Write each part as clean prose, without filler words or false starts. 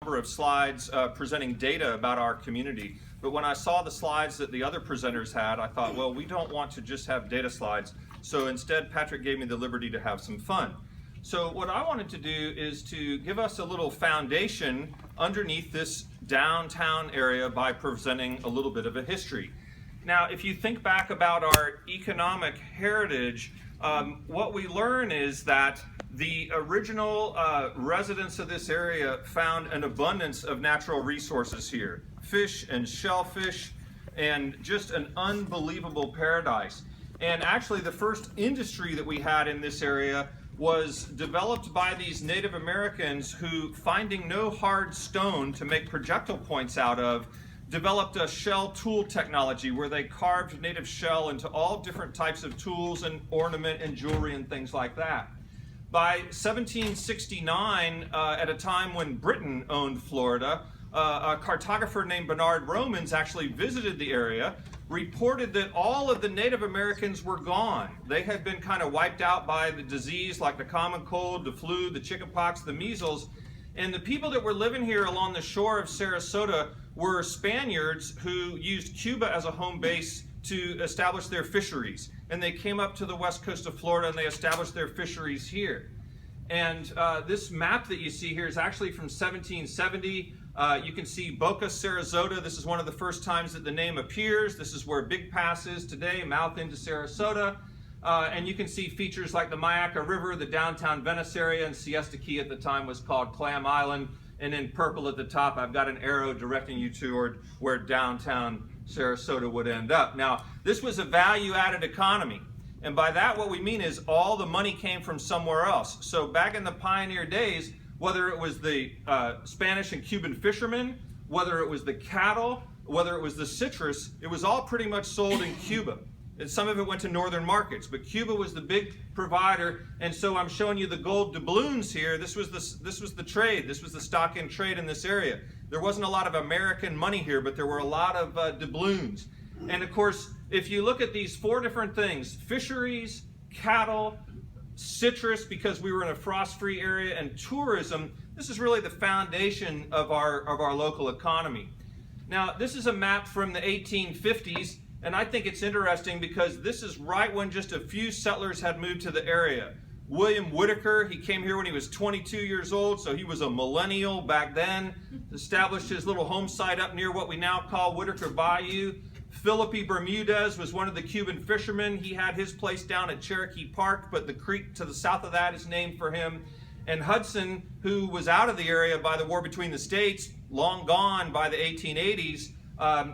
number of slides presenting data about our community. But when I saw the slides that the other presenters had, I thought, well, we don't want to just have data slides. So instead, Patrick gave me the liberty to have some fun. So what I wanted to do is to give us a little foundation underneath this downtown area by presenting a little bit of a history. Now, if you think back about our economic heritage, what we learn is that the original residents of this area found an abundance of natural resources here. Fish and shellfish, and just an unbelievable paradise. And actually the first industry that we had in this area was developed by these Native Americans who, finding no hard stone to make projectile points out of, developed a shell tool technology where they carved native shell into all different types of tools and ornament and jewelry and things like that. By 1769, at a time when Britain owned Florida, a cartographer named Bernard Romans actually visited the area, reported that all of the Native Americans were gone. They had been kind of wiped out by the disease like the common cold, the flu, the chickenpox, the measles. And the people that were living here along the shore of Sarasota were Spaniards who used Cuba as a home base to establish their fisheries. And they came up to the west coast of Florida and they established their fisheries here. And this map that you see here is actually from 1770. You can see Boca, Sarasota. This is one of the first times that the name appears. This is where Big Pass is today, mouth into Sarasota. And you can see features like the Myakka River, the downtown Venice area, and Siesta Key at the time was called Clam Island. And in purple at the top, I've got an arrow directing you toward where downtown Sarasota would end up. Now, this was a value-added economy. And by that, what we mean is all the money came from somewhere else. So back in the pioneer days, whether it was the Spanish and Cuban fishermen, whether it was the cattle, whether it was the citrus, it was all pretty much sold in Cuba. And some of it went to northern markets, but Cuba was the big provider. And so I'm showing you the gold doubloons here. This was the trade. This was the stock in trade in this area. There wasn't a lot of American money here, but there were a lot of doubloons. And of course, if you look at these four different things, fisheries, cattle, citrus, because we were in a frost-free area, and tourism, this is really the foundation of our local economy. Now, this is a map from the 1850s, and I think it's interesting because this is right when just a few settlers had moved to the area. William Whittaker, he came here when he was 22 years old, so he was a millennial back then, established his little home site up near what we now call Whittaker Bayou. Felipe Bermudez was one of the Cuban fishermen. He had his place down at Cherokee Park, but the creek to the south of that is named for him. And Hudson, who was out of the area by the war between the states, long gone by the 1880s,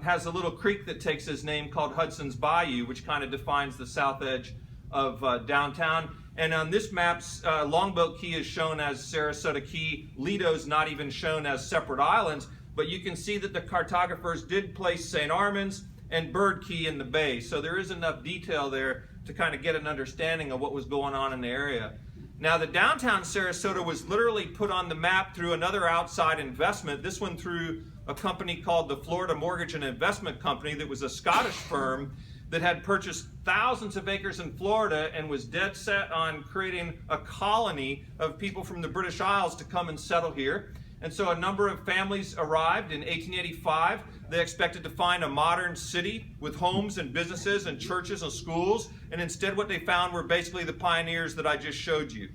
has a little creek that takes his name called Hudson's Bayou, which kind of defines the south edge of downtown. And on this map, Longboat Key is shown as Sarasota Key. Lido's not even shown as separate islands, but you can see that the cartographers did place St. Armand's and Bird Key in the bay. So there is enough detail there to kind of get an understanding of what was going on in the area. Now, the downtown Sarasota was literally put on the map through another outside investment, this one through a company called the Florida Mortgage and Investment Company that was a Scottish firm that had purchased thousands of acres in Florida and was dead set on creating a colony of people from the British Isles to come and settle here. And so a number of families arrived in 1885. They expected to find a modern city with homes and businesses and churches and schools. And instead what they found were basically the pioneers that I just showed you.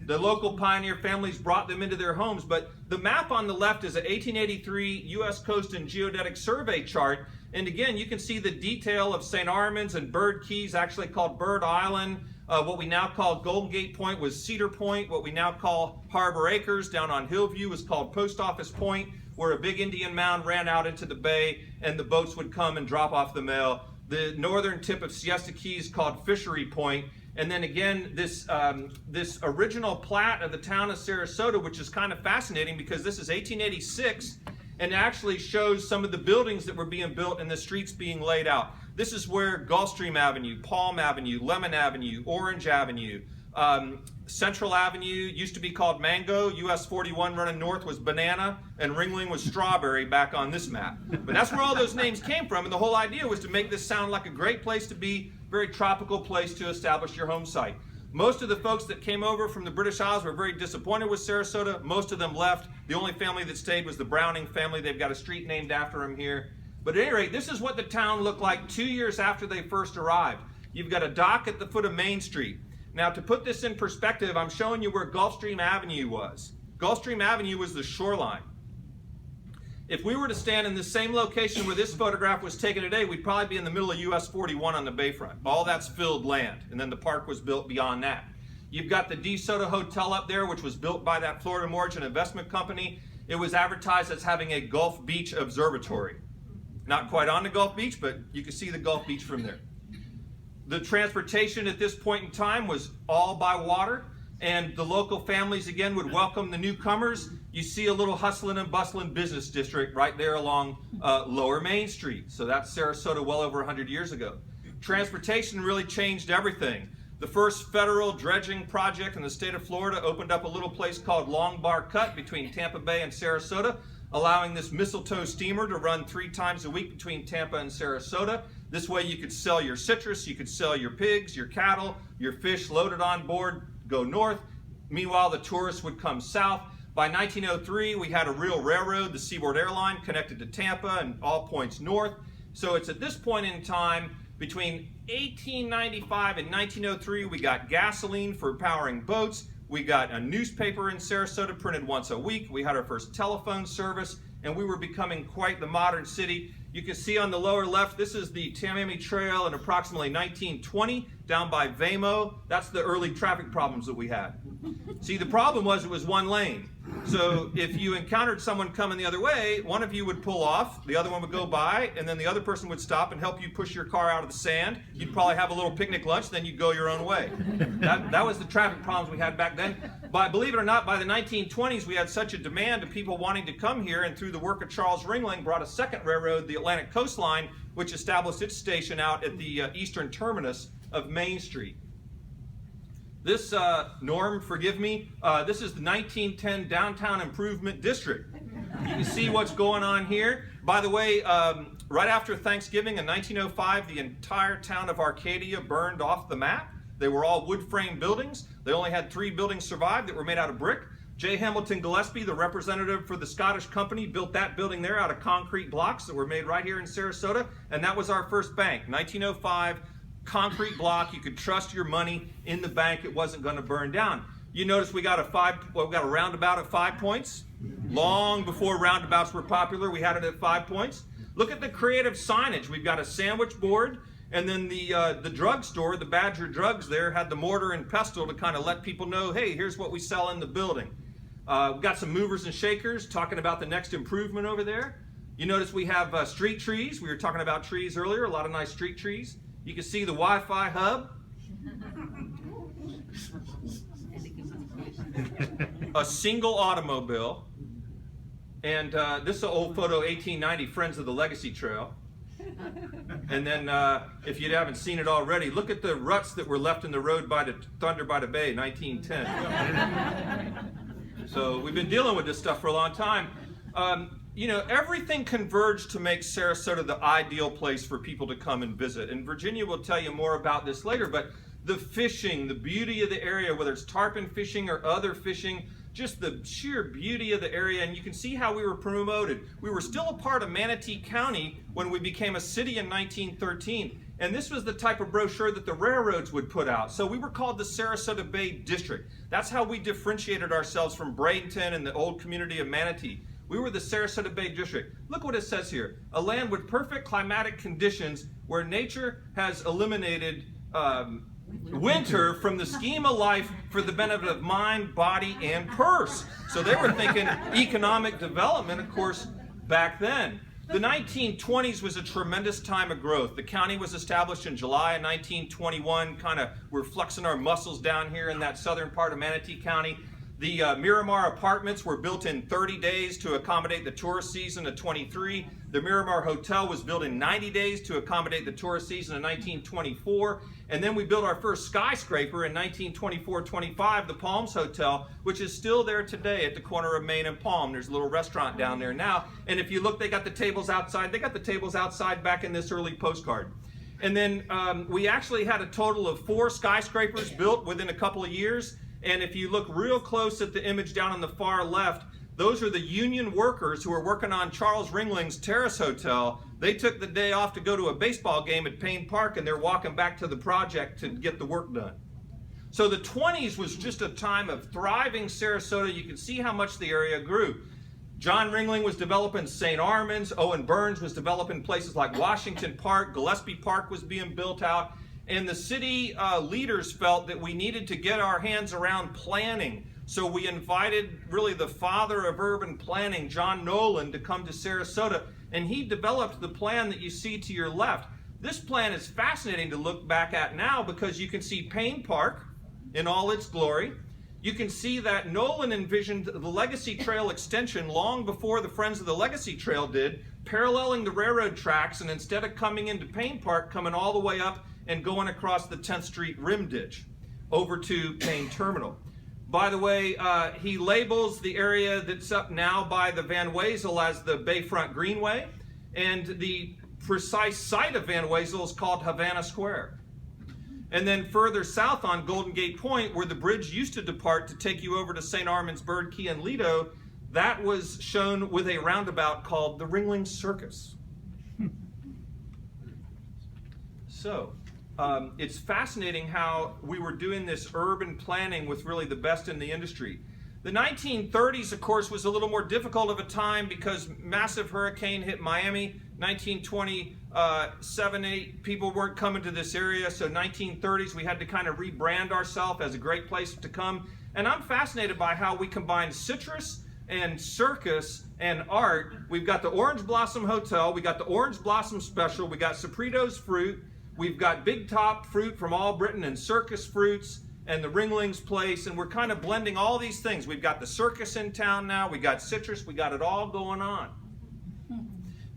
The local pioneer families brought them into their homes. But the map on the left is an 1883 U.S. Coast and Geodetic Survey chart. And again, you can see the detail of St. Armand's and Bird Keys, actually called Bird Island. What we now call Golden Gate Point was Cedar Point. What we now call Harbor Acres down on Hillview was called Post Office Point, where a big Indian mound ran out into the bay and the boats would come and drop off the mail. The northern tip of Siesta Key is called Fishery Point. And then again, this original plat of the town of Sarasota, which is kind of fascinating because this is 1886 and actually shows some of the buildings that were being built and the streets being laid out. This is where Gulfstream Avenue, Palm Avenue, Lemon Avenue, Orange Avenue, Central Avenue used to be called Mango, US 41 running north was Banana, and Ringling was Strawberry back on this map. But that's where all those names came from, and the whole idea was to make this sound like a great place to be, very tropical place to establish your home site. Most of the folks that came over from the British Isles were very disappointed with Sarasota. Most of them left. The only family that stayed was the Browning family. They've got a street named after them here. But at any rate, this is what the town looked like 2 years after they first arrived. You've got a dock at the foot of Main Street. Now, to put this in perspective, I'm showing you where Gulfstream Avenue was. Gulfstream Avenue was the shoreline. If we were to stand in the same location where this photograph was taken today, we'd probably be in the middle of US 41 on the bayfront. All that's filled land, and then the park was built beyond that. You've got the DeSoto Hotel up there, which was built by that Florida Mortgage and Investment Company. It was advertised as having a Gulf Beach observatory. Not quite on the Gulf Beach, but you can see the Gulf Beach from there. The transportation at this point in time was all by water, and the local families again would welcome the newcomers. You see a little hustling and bustling business district right there along Lower Main Street. So that's Sarasota well over 100 years ago. Transportation really changed everything. The first federal dredging project in the state of Florida opened up a little place called Long Bar Cut between Tampa Bay and Sarasota, allowing this mistletoe steamer to run 3 times a week between Tampa and Sarasota. This way you could sell your citrus, you could sell your pigs, your cattle, your fish loaded on board, go north. Meanwhile, the tourists would come south. By 1903, we had a real railroad, the Seaboard Airline, connected to Tampa and all points north. So it's at this point in time, between 1895 and 1903, we got gasoline for powering boats. We got a newspaper in Sarasota printed once a week. We had our first telephone service, and we were becoming quite the modern city. You can see on the lower left, this is the Tamiami Trail in approximately 1920 down by Vamo. That's the early traffic problems that we had. See, the problem was it was one lane. So if you encountered someone coming the other way, one of you would pull off, the other one would go by, and then the other person would stop and help you push your car out of the sand. You'd probably have a little picnic lunch, then you'd go your own way. That was the traffic problems we had back then. But believe it or not, by the 1920s, we had such a demand of people wanting to come here, and through the work of Charles Ringling, brought a second railroad, the Atlantic Coast Line, which established its station out at the eastern terminus of Main Street. This, Norm, forgive me, this is the 1910 Downtown Improvement District. You can see what's going on here. By the way, right after Thanksgiving in 1905, the entire town of Arcadia burned off the map. They were all wood frame buildings. They only had 3 buildings survive that were made out of brick. J. Hamilton Gillespie, the representative for the Scottish Company, built that building there out of concrete blocks that were made right here in Sarasota, and that was our first bank, 1905. Concrete block, you could trust your money in the bank, it wasn't going to burn down. You notice we got a roundabout at 5 points. Long before roundabouts were popular, we had it at 5 points. Look at the creative signage. We've got a sandwich board, and then the drugstore, the Badger Drugs there, had the mortar and pestle to kind of let people know, hey, here's what we sell in the building. We've got some movers and shakers talking about the next improvement over there. You notice we have street trees. We were talking about trees earlier, a lot of nice street trees. You can see the Wi-Fi hub. A single automobile. And this is an old photo, 1890, Friends of the Legacy Trail. And then, if you haven't seen it already, look at the ruts that were left in the road by the Thunder by the Bay, 1910. So we've been dealing with this stuff for a long time. You know, everything converged to make Sarasota the ideal place for people to come and visit. And Virginia will tell you more about this later, but the fishing, the beauty of the area, whether it's tarpon fishing or other fishing, just the sheer beauty of the area, and you can see how we were promoted. We were still a part of Manatee County when we became a city in 1913, and this was the type of brochure that the railroads would put out. So we were called the Sarasota Bay District. That's how we differentiated ourselves from Bradenton and the old community of Manatee. We were the Sarasota Bay District. Look what it says here. A land with perfect climatic conditions where nature has eliminated winter from the scheme of life for the benefit of mind, body, and purse. So they were thinking economic development, of course, back then. The 1920s was a tremendous time of growth. The county was established in July of 1921. We're flexing our muscles down here in that southern part of Manatee County. The Miramar apartments were built in 30 days to accommodate the tourist season of 23. The Miramar Hotel was built in 90 days to accommodate the tourist season of 1924. And then we built our first skyscraper in 1924-25, the Palms Hotel, which is still there today at the corner of Main and Palm. There's a little restaurant down there now. And if you look, they got the tables outside. They got the tables outside back in this early postcard. And then we actually had a total of 4 skyscrapers built within a couple of years. And if you look real close at the image down on the far left, those are the union workers who are working on Charles Ringling's Terrace Hotel. They took the day off to go to a baseball game at Payne Park, and they're walking back to the project to get the work done. So the 20s was just a time of thriving Sarasota. You can see how much the area grew. John Ringling was developing St. Armands. Owen Burns was developing places like Washington Park. Gillespie Park was being built out. And the city leaders felt that we needed to get our hands around planning. So we invited really the father of urban planning, John Nolan, to come to Sarasota. And he developed the plan that you see to your left. This plan is fascinating to look back at now because you can see Payne Park in all its glory. You can see that Nolan envisioned the Legacy Trail extension long before the Friends of the Legacy Trail did, paralleling the railroad tracks, and instead of coming into Payne Park, coming all the way up and going across the 10th Street rim ditch over to Payne Terminal. By the way, he labels the area that's up now by the Van Wezel as the Bayfront Greenway, and the precise site of Van Wezel is called Havana Square. And then further south on Golden Gate Point, where the bridge used to depart to take you over to St. Armands, Bird Key, and Lido, that was shown with a roundabout called the Ringling Circus. So, it's fascinating how we were doing this urban planning with really the best in the industry. The 1930s, of course, was a little more difficult of a time because massive hurricane hit Miami. 1927, 8 people weren't coming to this area, so 1930s we had to kind of rebrand ourselves as a great place to come. And I'm fascinated by how we combine citrus and circus and art. We've got the Orange Blossom Hotel, we got the Orange Blossom Special, we got Saprito's Fruit, we've got Big Top Fruit from All Britain and Circus Fruits, and the Ringling's Place, and we're kind of blending all these things. We've got the circus in town now, we got citrus, we got it all going on.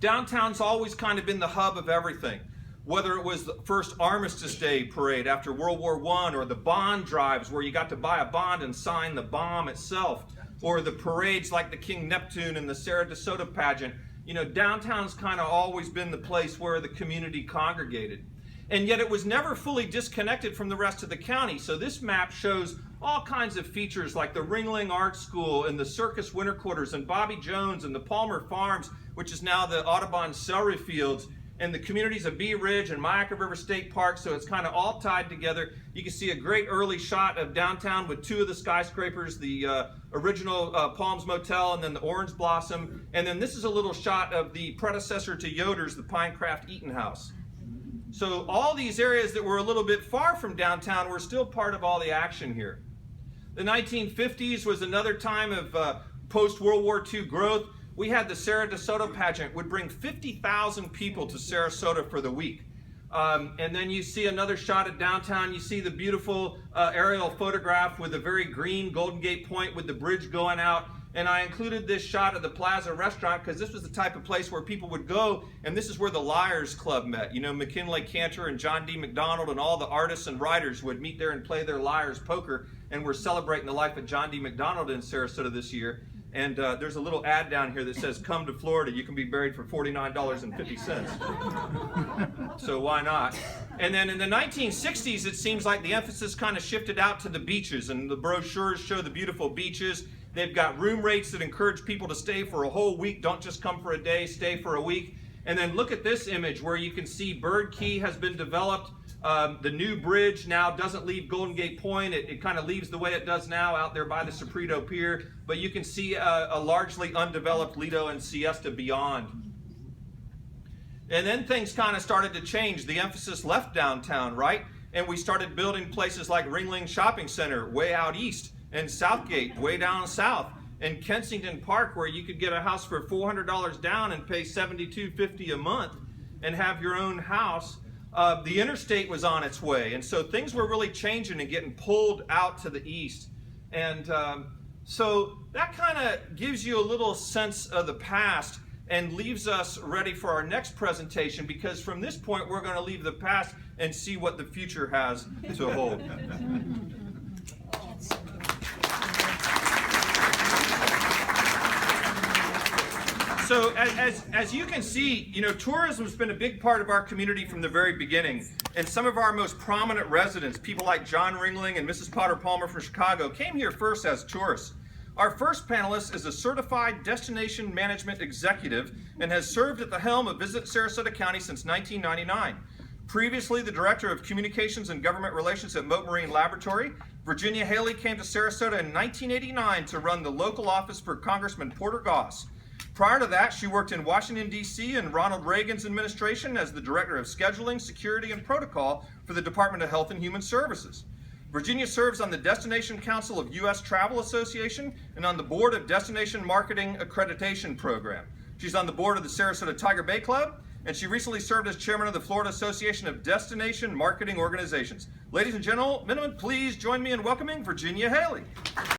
Downtown's always kind of been the hub of everything. Whether it was the first Armistice Day parade after World War I, or the bond drives where you got to buy a bond and sign the bomb itself, or the parades like the King Neptune and the Sarasota pageant. You know, downtown's kind of always been the place where the community congregated. And yet it was never fully disconnected from the rest of the county. So this map shows all kinds of features like the Ringling Art School and the Circus Winter Quarters and Bobby Jones and the Palmer Farms, which is now the Audubon Celery Fields, and the communities of Bee Ridge and Myakka River State Park. So it's kind of all tied together. You can see a great early shot of downtown with 2 of the skyscrapers, the original Palms Motel and then the Orange Blossom. And then this is a little shot of the predecessor to Yoder's, the Pinecraft Eaton House. So all these areas that were a little bit far from downtown were still part of all the action here. The 1950s was another time of post-World War II growth. We had the Sarasota pageant would bring 50,000 people to Sarasota for the week. And then you see another shot at downtown. You see the beautiful aerial photograph with a very green Golden Gate Point with the bridge going out. And I included this shot of the Plaza Restaurant because this was the type of place where people would go, and this is where the Liars Club met. You know, McKinley Cantor and John D. McDonald and all the artists and writers would meet there and play their Liars poker, and we're celebrating the life of John D. McDonald in Sarasota this year. And there's a little ad down here that says, "Come to Florida, you can be buried for $49.50. So why not? And then in the 1960s, it seems like the emphasis kind of shifted out to the beaches, and the brochures show the beautiful beaches. They've got room rates that encourage people to stay for a whole week. Don't just come for a day, stay for a week. And then look at this image where you can see Bird Key has been developed. The new bridge now doesn't leave Golden Gate Point. It kind of leaves the way it does now out there by the Saprito Pier. But you can see a largely undeveloped Lido and Siesta beyond. And then things kind of started to change. The emphasis left downtown, right? And we started building places like Ringling Shopping Center way out east, and Southgate way down south, and Kensington Park, where you could get a house for $400 down and pay $72.50 a month and have your own house. The interstate was on its way, and so things were really changing and getting pulled out to the east. And so that kind of gives you a little sense of the past and leaves us ready for our next presentation, because from this point we're going to leave the past and see what the future has to hold. So as you can see, tourism's been a big part of our community from the very beginning. And some of our most prominent residents, people like John Ringling and Mrs. Potter Palmer from Chicago, came here first as tourists. Our first panelist is a certified destination management executive and has served at the helm of Visit Sarasota County since 1999. Previously the Director of Communications and Government Relations at Mote Marine Laboratory, Virginia Haley came to Sarasota in 1989 to run the local office for Congressman Porter Goss. Prior to that, she worked in Washington, D.C. in Ronald Reagan's administration as the Director of Scheduling, Security, and Protocol for the Department of Health and Human Services. Virginia serves on the Destination Council of U.S. Travel Association and on the board of Destination Marketing Accreditation Program. She's on the board of the Sarasota Tiger Bay Club, and she recently served as chairman of the Florida Association of Destination Marketing Organizations. Ladies and gentlemen, please join me in welcoming Virginia Haley.